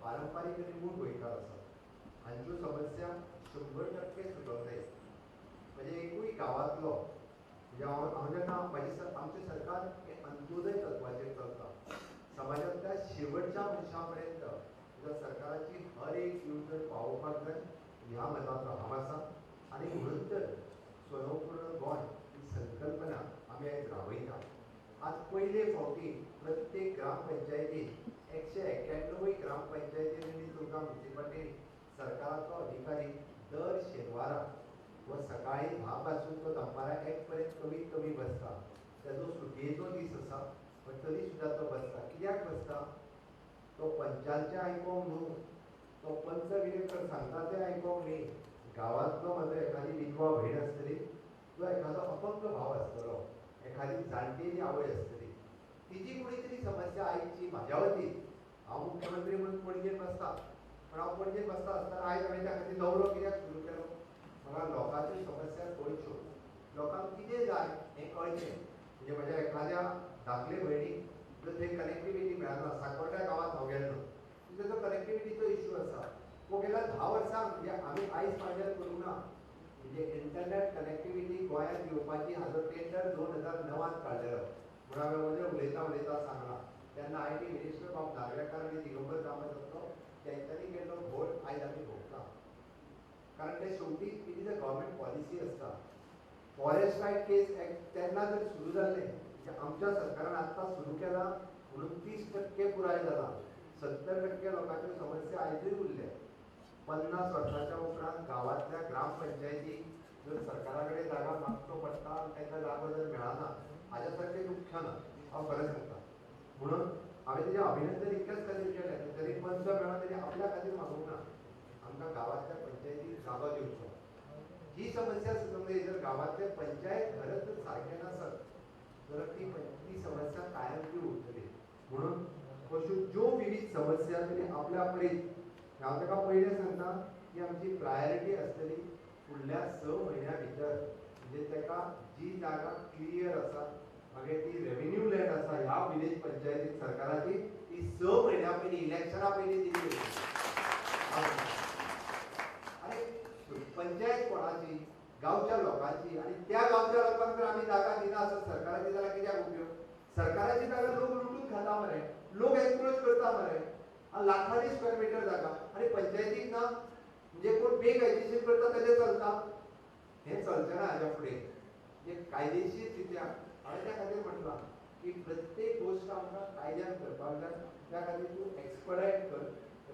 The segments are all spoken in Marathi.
पारंपारीक आणि मूळ गोंयकार आसा हांच्यो समस्या 100% सुटोवंक जाय. म्हणजे एकूय गांवांतलो म्हणजे हांव जेन्ना आमचें सरकार अंत्योदय तत्वाचेर चलता. समाजांतल्या शेवटच्या मनशा पर्यंत सरकाराची हर एक येवजण पावोवपाक जाय ह्या मताचो हांव आसा. आनी म्हणून तर स्वयंपूर्ण गोंय ही संकल्पना आमी आयज राबयता. आज पयले फावटी प्रत्येक ग्रामपंचायतीन 191 ग्रामपंचायतींनी तुमकां म्युनिसिपालिटी सरकाराचो अधिकारी दर शेनवाराक व सकाळी 10 पासून तो दनपारां 1 पर्यंत कमीत कमी बसता. ताजो सुटयेचो दीस आसा पण तरी सुद्दां तो बसता. कित्याक बसता? तो पंचांचें आयकोंक न्हू, तो पंच कितें सांगता तें आयकोंक न्ही. गांवांतलो म्हाजो एखादी विधवा भयण आसतली, तो एखादो अपंग भाव आसतलो, एखादी जाणटेली आवय आसतली, तिची कोणी तरी समस्या आयची म्हाज्या वतीन. हांव मुख्यमंत्री म्हणून पणजेन बसता, पण हांव पणजेन बसता आसतना आयज हांवें त्या खातीर दौरो कित्याक सुरू केलो? म्हाका लोकांच्यो समस्या कळच्यो, लोकांक कितें जाय हें कळचें. म्हणजे म्हज्या एखाद्या धाकले भयणीक जर थंय कनेक्टिविटी मेळना, सांकवाळ्या गांवांत हांव गेल्लो, ताजो कनेक्टिविटीचो इश्यू आसा. तो गेल्या 10 वर्सां म्हणजे आमी आयज फायनल करूंक ना. म्हणजे इंटरनेट कनेक्टिविटी गोंयांत येवपाची हाजो टेंडर 2009 काडलेलो. म्हणून हांवें उलयता सांगलां तेन्ना IT मिनिस्टर बाब नार्वेकर आनी दिगंबर कामत आसलो, तेंच्यांनी केल्लो घोट आयज आमी भोगता. कारण ते शेवटी it is a government policy आसता. फॉरेस्ट रायट केस एक्ट तेन्ना जर सुरू जाल्लें, म्हणजे आमच्या सरकारान आत्तां सुरू केलां म्हणून 30% पुराय जाला. 70% लोकांच्यो समस्या आयजूय उरल्या. 50 वर्सांच्या उपरांत गांवांतल्या ग्रामपंचायतीक जर सरकारा कडेन जागा मागचो पडटा आनी ताका जागो जर मेळना, हाज्या सारकें दुख्ख ना. हांव खरें सांगता. म्हणून हांवें तेजें अभिनंदन इतल्याच खातीर केलें जरी पंच मेळ्ळो तेणी आपल्या खातीर मागूंक ना, आमकां गांवांतल्या पंचायतीक जागो दिवचो. ही समस्या सुटोवंक जाय. जर गांवांतले पंचायत घरच जर सारकें नासत जाल्यार ती समस्या कायमची उरतली. म्हणून अश्यो ज्यो विविध समस्या तरी आपल्या परीन हांव ताका पयलें सांगता की आमची प्रायोरिटी आसतली फुडल्या 6 म्हयन्या भितर. म्हणजे ताका जी जागा क्लियर आसा मागीर ती रेव्हेन्यू लँड आसा ह्या विलेज पंचायतीक सरकाराची ती 6 म्हयन्या पयलीं इलेक्शना पयलीं दिली. आनी पंचायत कोणाची? गांवच्या लोकांची. आनी त्या गांवच्या लोकांक जर आमी जागा दिना आसत सरकाराची जाल्यार कित्याक उपयोग? सरकाराची जागा लोक लुटून खाता मरे, लोक एनक्रोच करता मरे. लाखांनी स्क्वेअर मिटर जागा आनी पंचायतीक ना. म्हणजे कोण बेकायदेशीर करता तेजें चलता. हें चलचें ना हाज्या फुडें. म्हणजे कायदेशीर रित्या हांवें त्या खातीर म्हटलां की प्रत्येक गोश्ट आमकां कायद्यान करपाक जाय. त्या खातीर तूं एक्सपर्टायज कर,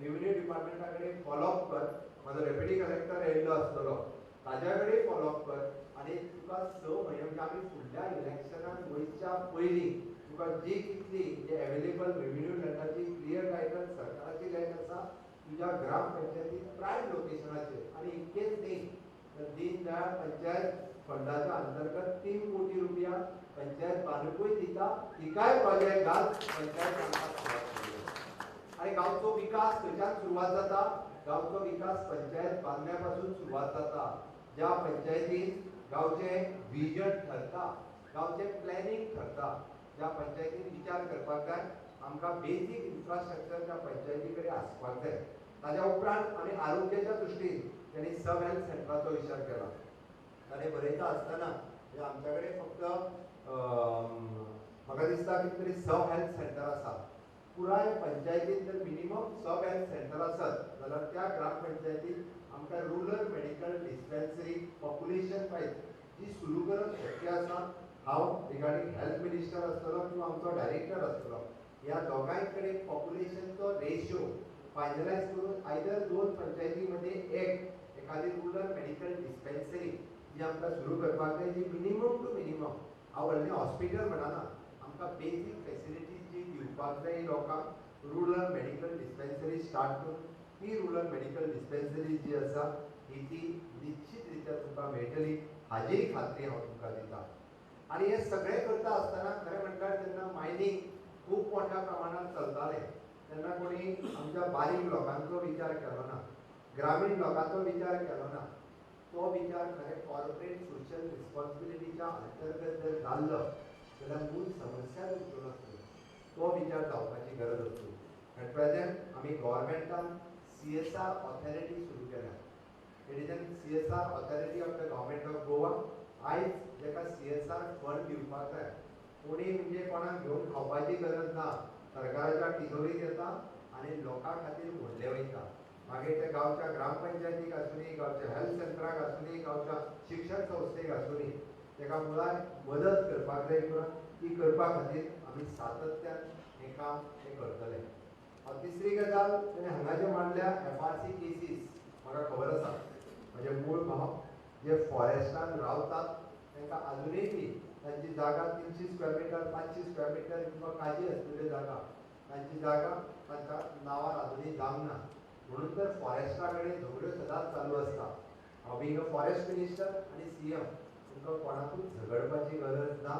रेव्हेन्यू डिपार्टमेंटा कडेन फॉलोअप कर. म्हाजो डेप्युटी कलेक्टर येयल्लो आसतलो, ताज्या कडेन फॉलोअप कर. आनी तुका 6 म्हयने म्हणजे आमी फुडल्या इलेक्शनाक वयच्या पयलीं तुका जी कितली म्हणजे एवेलेबल रेव्हेन्यू लँडाची क्लियर टायटल सरकाराची लँड आसा तुज्या ग्रामपंचायतीक प्रायम लोकेशनाचेर. आनी इतकेंच न्ही तर दीन दयाळ पंचायत फंडाच्या अंतर्गत 3 कोटी रुपया पंचायत बांदूंकूय दिता. तिकाय प्रोजेक्ट घाल पंचायत बांदपाक सुरवात करूया. आनी गांवचो विकास खंयच्यान सुरवात जाता? गांवचो विकास पंचायत बांदल्या पासून सुरवात जाता. ज्या पंचायतीन गांवचें विजन ठरता, गांवचें प्लॅनिंग ठरता, ज्या पंचायतीन विचार करपाक जाय आमकां बेजीक इन्फ्रास्ट्रक्चर त्या पंचायती कडेन आसपाक जाय. ताज्या उपरांत आमी आरोग्याच्या दृश्टीन तांणी सब हेल्थ सेंटराचो विचार केला. ताणें बरयता आसतना आमच्या कडेन फक्त म्हाका दिसता कितें तरी सब हेल्थ सेंटर आसा. पुराय पंचायतीन जर मिनिमम सब हेल्थ सेंटर आसत जाल्यार त्या ग्रामपंचायतीक आमकां rural medical dispensary population wise जी सुरू करप शक्य आसा. हांव रिगार्डींग हेल्थ मिनिस्टर आसतलो किंवा आमचो डायरेक्टर आसतलो, ह्या दोगांय कडेन पॉप्युलेशनचो रेशियो फायनलायज करून आयदर 2 पंचायती मदीं एखादी रुरल मेडिकल डिस्पेन्सरी जी आमकां सुरू करपाक जाय, जी मिनिमम टू मिनिमम हांव व्हडलें हॉस्पिटल म्हणना, आमकां बेजीक फेसिलिटीज जी दिवपाक जाय लोकांक रुरल मेडिकल डिस्पेन्सरी स्टार्ट करून ती रुरल मेडिकल डिस्पेन्सरी जी आसा ती निश्चित रित्या तुमकां मेळटली हाजी खात्री हांव तुमकां दितां. आनी हे सगळें करता आसतना खरें म्हणल्यार जेन्ना मायनींग खूब मोठ्या प्रमाणांत चलतालें तेन्ना कोणी आमच्या बारीक लोकांचो विचार केलो ना, ग्रामीण लोकांचो विचार केलो ना. तो विचार खरें कॉर्पोरेट सोशल रिस्पॉन्सिबिलिटीच्या अंतर्गत जर जाल्लो जाल्यार मूळ समस्या उरच्यो नासल्यो. तो विचार जावपाची गरज आसली. एट प्रेजेंट आमी गव्हर्मेंटान CSR ऑथॉरिटी सुरू केल्या. It is an CSR authority of the government of Goa. आयज जेका CSR फंड दिवपाक जाय कोणी म्हणजे कोणाक घेवन खावपाची गरज ना. सरकाराच्या तिजोरीत येता आनी लोकां खातीर व्हडले वयता. मागीर ते गांवच्या ग्रामपंचायतीक आसूनी, गांवच्या हेल्थ सेंटराक आसूनी, गांवच्या शिक्षण संस्थेक आसूनी, तेका मुळार मदत करपाक जाय किंवा ती करपा खातीर आमी सातत्यान हें काम करतले. तिसरी गजाल ताणें हांगा जे मांडल्या FRC केसीस. म्हाका खबर आसा म्हजे मूळ भाव जे फॉरेस्टान रावतात तांकां आजुनूय बी तांची जागा 300 स्क्वेअर मिटर 500 स्क्वेअर मिटर किंवा काजी आसलेली जागा तांची जागा तांच्या नांवार आजुनूय जावंक ना. म्हणून तर फॉरेस्टा कडेन झगड्यो सदांच चालू आसता. हांव बींग अ फॉरेस्ट मिनिस्टर आनी CM तुमकां कोणाकूच झगडपाची गरज ना.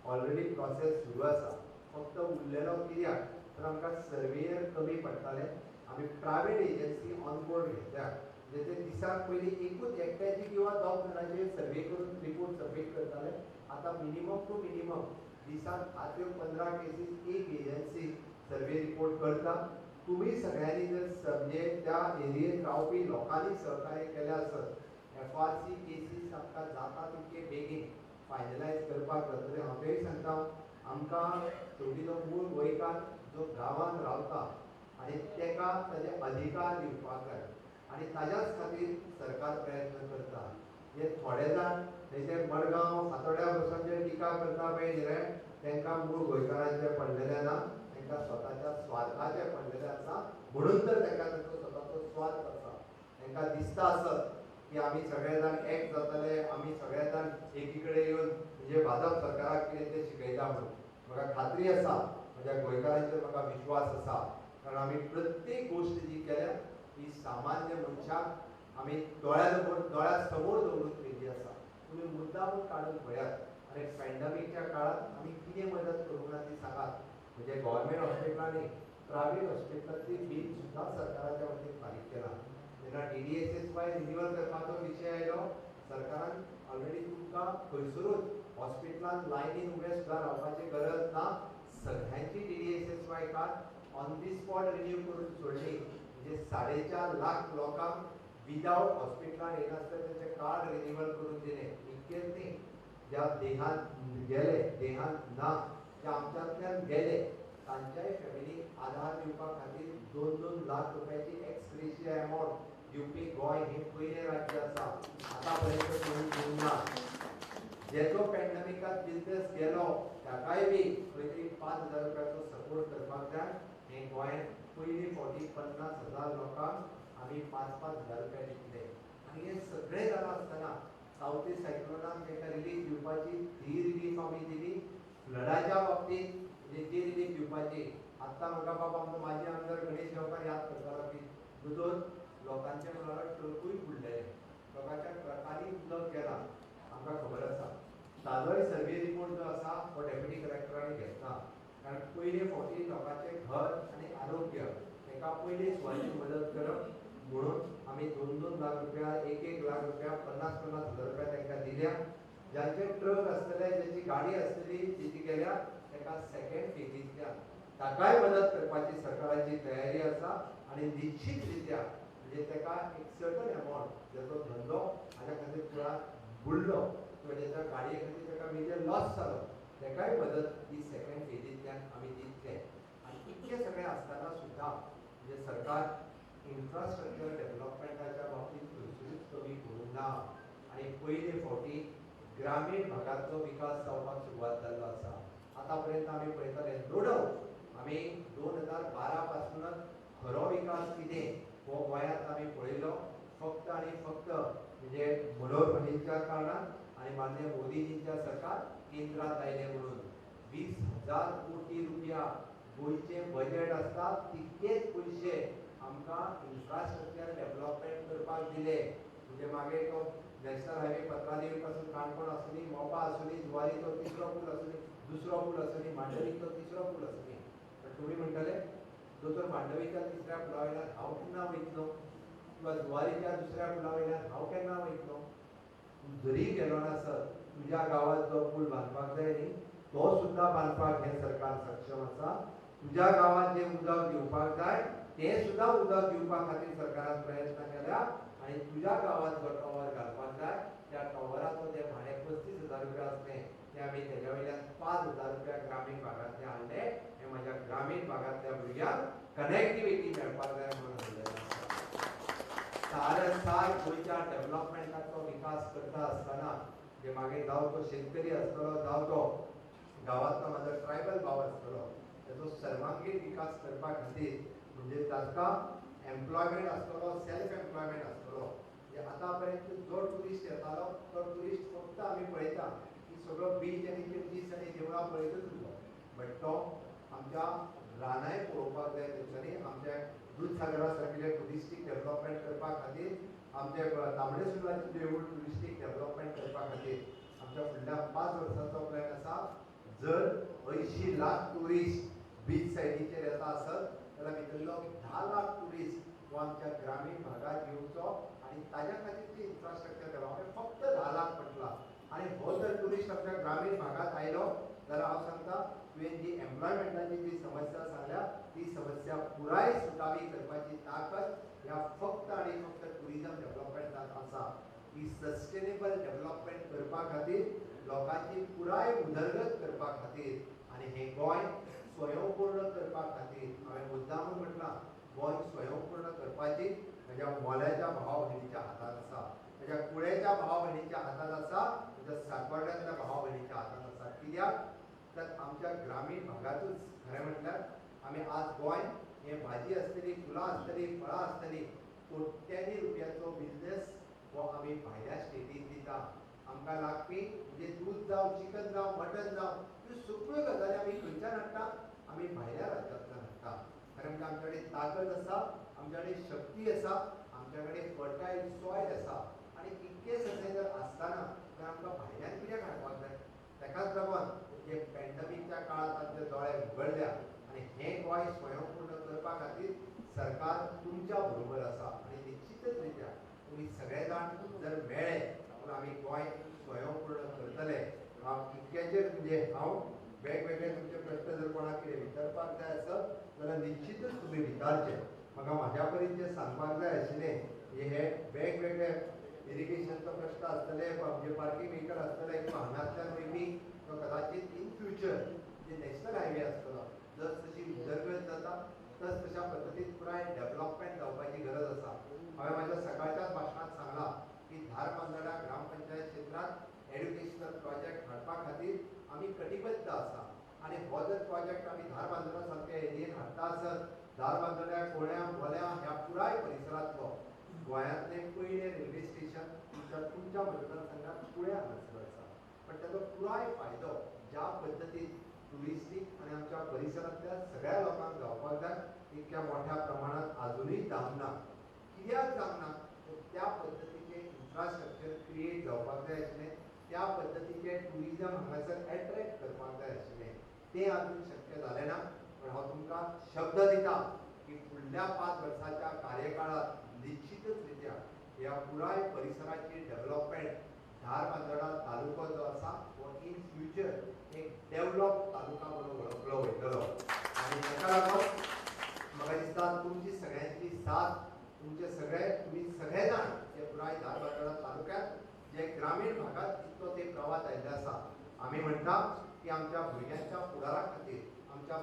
ऑलरेडी प्रोसेस सुरू आसा. फक्त उरलेलो कित्याक तर आमकां सर्वेयर कमी पडटाले. आमी प्रायवेट एजन्सी ऑन बोर्ड घेतल्या. म्हणजे ते दिसाक पयलीं एकूच एकट्याची किंवा 10 जाणांचे सर्वे करून रिपोर्ट सबमीट करताले. आतां मिनिमम टू मिनिमम दिसाक 15 केसीस एक एजन्सी सर्वे रिपोर्ट करता. तुम्ही सगळ्यांनी जर म्हणजे त्या एरियेत रावपी लोकांनी सहकार्य केलें आसत FRC केसीस आमकां जाता तितके बेगीन फायनलायज करपाक जातले. हांव तेय सांगता आमकां शेवटी जो मूळ गोंयकार जो गांवांत रावता आनी तेका ताजे अधिकार दिवपाक जाय आनी ताज्याच खातीर सरकार प्रयत्न करता. हे थोडे जाण तेजे मडगांव फातोड्या बसून जे टिका करता पळय न्ही रे तांकां मूळ गोंयकारांचे पडलेले ना. तांकां स्वताच्या स्वार्थाचे पडलेले आसा. म्हणून तर तांकां तांचो स्वताचो स्वार्थ आसा. तांकां दिसता आसत की आमी सगळे जाण एक जातले, आमी सगळे जाण एकी कडेन येवन म्हणजे भाजप सरकाराक कितें तें शिकयता म्हणून. म्हाका खात्री आसा म्हज्या गोंयकारांचेर म्हाका विश्वास आसा. कारण आमी प्रत्येक गोश्ट जी केल्या ती सामान्य मनशाक आमी दोळ्या समोर दवरून केल्ली आसा. तुमी मुद्दामून काडून पळयात. आनी पॅन्डेमिकच्या काळात आमी कितें मदत करूंक ना ती सांगात. म्हणजे गव्हर्मेंट हॉस्पिटलांनी प्रायवेट हॉस्पिटलांतली बील सुद्दां सरकाराच्या वतीन फारीक केला. जेन्ना DDSSY रिन्यूअल करपाचो विशय आयलो सरकारान ऑलरेडी तुमकां खंयसरूच हॉस्पिटलांत लायनीन उबे सुद्दां रावपाची गरज ना. सगळ्यांची DDSSY card on the spot renew करून सोडली. म्हणजे 4.5 लाख लोकांक विदाउट हॉस्पिटलांत येनासतना तेंचे कार्ड रिन्यूअल करून दिले. इतकेंच न्ही ज्या देहांत गेले देहांत ना जे आमच्यांतल्यान गेले तांच्याय फॅमिलीक आधार दिवपा खातीर 2-2 लाख रुपयाची एक्सग्रेशिया अमावंट दिवपी गोंय हे पयलें राज्य आसा. आतां पर्यंत कोणी दिवंक ना. जेचो पॅन्डेमिकांत बिझनेस गेलो ताकाय बी खंय तरी 5,000 रुपयाचो सपोर्ट करपाक जाय. हे गोंयांत पयली फावटी 50,000 लोकांक आमी 5,000 रुपया दितले. आनी हे सगळें जालां आसतना सावथी सायक्लोनान तांकां रिलीफ दिवपाची ती रिलीफ आमी दिली. फ्लडाच्या बाबतींत म्हणजे ती रिलीफ दिवपाची आत्तां म्हाका बाबा आमचो माजी आमदार गणेश गांवकार याद करतालो की दोतोर लोकांचे मनार ट्रकूय बुडलेले. लोकांच्या ट्रकांनी उदक गेलां. आमकां खबर आसा. ताजोय सर्वे रिपोर्ट जो आसा तो डेप्युटी कलेक्टरांनी घेतला. कारण पयले फावटी लोकांचे घर आनी आरोग्य ताका पयली सुवातेर मदत करप म्हणून आमी 2-2 लाख रुपया 1-1 लाख रुपया 50,000 रुपया तांकां दिल्या. ज्यांचे ट्रक आसतले ज्यांची गाडी आसतली जी गेल्या ताका सेकंड फेजींतल्यान ताकाय मदत करपाची सरकाराची तयारी आसा. आनी निश्चित रित्या म्हणजे ताका एक सर्टन अमावंट जाचो धंदो हाच्या खातीर पुराय बुडलो किंवा ज्याच्या गाडये खातीर ताका मेजर लॉस जालो ताकाय मदत ही सेकंड फेजींतल्यान आमी दितले. आनी इतकें सगळें आसतना सुद्दां म्हणजे सरकार इन्फ्रास्ट्रक्चर डेव्हलपमेंटाच्या बाबतींत खंयसरूच कमी करूंक ना. आनी पयले फावटी ग्रामीण भागांतलो विकास जावपाक सुरवात जाल्लो आसा. आतां पर्यंत आमी पळयताले नो डावट आमी 2012 पासूनच खरो विकास कितें हो गोंयांत आमी पळयलो. फक्त आनी फक्त म्हणजे मनोहर पर्रीकरच्या कारणान आनी माननीय मोदीजींच्या सरकार केंद्रांत आयले म्हणून 20,000 कोटी रुपया गोंयचे बजेट आसता तितकेच पयशे आमकां इन्फ्रास्ट्रक्चर डेव्हलपमेंट करपाक दिले. म्हणजे मागीर तो नॅशनल हायवे पत्रादेवी पासून काणकोण आसूनी मोपा आसूनी जुवारीचो 3रो पूल आसूनी 2रो पूल आसूनी मांडवीचो 3रो पूल आसूनी. पण तुमी म्हणटले दोतोर मांडवीच्या 3ऱ्या पुला वयल्यान हांव केन्ना वयतलो किंवा जुवारीच्या 2ऱ्या पुला वयल्यान हांव केन्ना वयतलो. जरी गेलो नासत तुज्या गांवांत जो पूल बांदपाक जाय न्ही तो सुद्दां बांदपाक हें सरकार सक्षम आसा. तुझ्या गावात जे उदक दिवपाक जाय ते सुद्धा उदक दिवपा खातीर सरकारान प्रयत्न केला आणि तुझ्या गावात जो टॉवर घालपाक जाय त्या टॉवराचो जे भाडे 35,000 रुपया असले ते आम्ही त्याच्या वयल्यान 5,000 रुपया ग्रामीण भागातले हाडले हे माझ्या ग्रामीण भागातल्या भुरग्यांक कनेक्टिविटी मेळपाक जाय म्हणून सारसार गोंयच्या डेव्हलपमेंटाचो विकास करता असताना जे मागे जावं तो शेतकरी असतलो जावं तो गावातलो माझा ट्रायबल भाव असतलो त्याचो सर्वांगीण विकास करपा खातीर म्हणजे ताका एम्प्लॉयमेंट असतलो सेल्फ एम्प्लॉयमेंट असतलो म्हणजे आतापर्यंत जो टुरिस्ट येतालो तो टुरिस्ट फक्त आम्ही पळयता की सगळो बीच आनी चर्चीस आनी देवळां पळयतच उरलो बट तो आमच्या रानाय पळोवपाक जाय थंयसरी आमच्या दूधसागरा सारकिले टुरिस्टीक डेव्हलपमेंट करपा खातीर आमचे तांबडेसुर्लाचें देवूळ टुरिस्टीक डेव्हलपमेंट करपा खातीर आमच्या फुडल्या 5 वर्सांचो प्लॅन आसा जर 80 लाख टुरिस्ट बीच सायडीचेर येता आसत जाल्यार भितरलो 10 लाख टुरिस्ट हो आमच्या ग्रामीण भागात येवचो आनी ताज्या खातीरची इन्फ्रास्ट्रक्चर डेव्हलपमेंट फक्त 10 लाख म्हटला आनी हो जर टुरिस्ट आमच्या ग्रामीण भागात आयलो जाल्यार हांव सांगता तुवें जी एम्प्लॉयमेंटाची जी समस्या सांगल्या ती समस्या पुराय सुटावी करपाची ताकद ह्या फक्त आनी फक्त टुरिजम डेव्हलपमेंटाक आसा ही सस्टेनेबल डेव्हलपमेंट करपा खातीर लोकांची पुराय उदरगत करपा खातीर आनी हे गोंय स्वयंपूर्ण करपा खातीर हांवें मुद्दामून म्हटलां गोंय स्वयंपूर्ण करपाची म्हज्या मोल्याच्या भाव भयणीच्या हातांत आसा म्हज्या कुळेच्या भाव भयणीच्या हातांत आसा म्हज्या साकवाड्यांतल्या भाव भयणीच्या हातांत आसा कित्याक तर आमच्या ग्रामीण भागातूच खरें म्हटल्यार आमी आज गोंय हे भाजी आसतली फुलां आसतली फळां आसतली कोट्यांनी रुपयाचो बिझनेस हो आमी भायल्या स्टेटीक दिता आमकां लागपी म्हणजे दूध जावं चिकन जावं मटन जावं ह्यो सगळ्यो गजाली आमी खंयच्यान हाडटा आमी भायल्या राज्यांतल्यान हाडटा खरें म्हणजे आमचे कडेन ताकद आसा आमचे कडेन शक्ती आसा आमचे कडेन फर्टायल सॉयल आसा आनी इतके सगळे जर आसतना तर आमकां भायल्यान कित्याक हाडपाक जाय ताकाच लागून जे पॅन्डमिकच्या काळात आमचे दोळे उगडल्या आनी हे गोंय स्वयंपूर्ण करपा खातीर सरकार तुमच्या बरोबर आसा आनी निश्चितच रित्या तुमी सगळे जाण जर मेळ्ळे तर आमी गोंय स्वयंपूर्ण करतले हांव इतक्याचेर म्हणजे हांव वेगवेगळे तुमचे प्रश्न जर कोणाक कितें विचारपाक जाय आसत जाल्यार निश्चितच तुमी विचारचे म्हाका म्हाज्या परीन जें सांगपाक जाय आशिल्लें हे वेगवेगळे इरिगेशनचो प्रश्न आसतले म्हणजे पार्किंग व्हेकल आसतले किंवा हांगातल्यान वयपी तो कदाचित इन फ्युचर जे नॅशनल हायवे आसतलो जस जशी उदरगत जाता तस तशा पद्दतीन पुराय डेव्हलपमेंट जावपाची गरज आसा हांवें म्हाज्या सकाळच्याच भाशणांत सांगलां की धारबांदोड्या ग्रामपंचायत क्षेत्रांत एड्युकेशनल प्रोजेक्ट हाडपा खातीर आमी कटिबद्ध आसा आनी हो जर प्रोजेक्ट आमी धारबांदोड्या सारक्या एरियेन हाडटा आसत धारबांदोड्या कोळ्या बोल्या ह्या पुराय परिसरांतलो गोंयांतले पयले रेल्वे स्टेशन तुमच्या मतदारसंघात कुळ्यान आसा पण ताचो पुराय फायदो ज्या पद्दतीन टुरिस्टीक आनी आमच्या परिसरांतल्या सगळ्या लोकांक जावपाक जाय इतक्या मोठ्या प्रमाणात अजूनय जावना कित्याक जावना त्या पद्दतीचें इन्फ्रास्ट्रक्चर क्रिएट जावपाक जाय आशिल्लें त्या पद्दतीचें टुरिजम हांगासर एट्रॅक्ट करपाक जाय आशिल्लें तें अजून शक्य जालें ना पण हांव तुमकां शब्द दिता की फुडल्या 5 वर्साच्या कार्यकाळात निश्चितच रित्या ह्या पुराय परिसराची डेव्हलपमेंट धारबांदोडा तालुको जो आसा हो इन फ्युचर एक डेव्हलप तालुका म्हणून वळखलो वयतलो आनी ताका लागून म्हाका दिसता तुमची सगळ्यांची साथ तुमचे सगळे तुमी सगळे जाण जे पुराय धारबांदोडा तालुक्यात जे ग्रामीण भागात तितको ते प्रवास आयिल्ले आसा आमी म्हणटा की आमच्या भुरग्यांच्या फुडारा खातीर आमच्या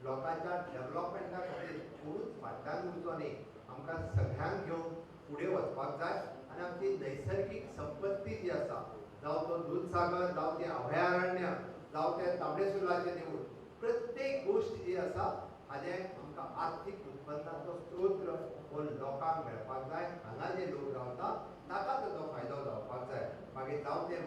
लोकांच्या डेव्हलपमेंटा खातीर कोणूच फाटल्यान उरचो न्ही आमकां सगळ्यांक घेवन फुडें वचपाक जाय आनी आमची नैसर्गीक संपत्ती जी आसा जावं तो दूधसागर जावं ते अभयारण्य जावं ते तांबडेसुर्लाचें देवूळ प्रत्येक गोश्ट जी आसा हाजें आमकां आर्थीक उत्पन्नाचो स्त्रोत हो लोकांक मेळपाक जाय हांगा जे लोक रावता ताका ताचो फायदो जावपाक जाय मागीर जावं ते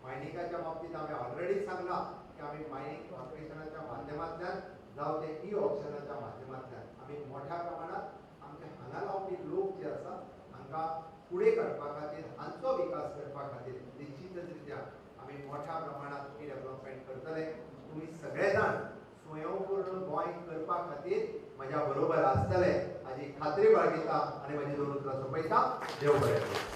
मायनिंगाच्या बाबतींत हांवें ऑलरेडी सांगलां की आमी मायनिंग कॉर्पोरेशनाच्या माध्यमांतल्यान जावं ते ई ऑप्शनाच्या माध्यमांतल्यान आमी मोठ्या प्रमाणात आमचे हांगा रावपी लोक जे आसा हांकां फुडें काडपा खातीर हांचो विकास करपा खातीर निश्चितच रित्या आमी मोठ्या प्रमाणात ही डेव्हलपमेंट करतले तुमी सगळे जाण स्वयंपूर्ण गोंय करपा खातीर म्हज्या बरोबर आसतले हाची खात्री बाळगिता आनी म्हजी दोन उतरां सोंपयता देव बरें करूं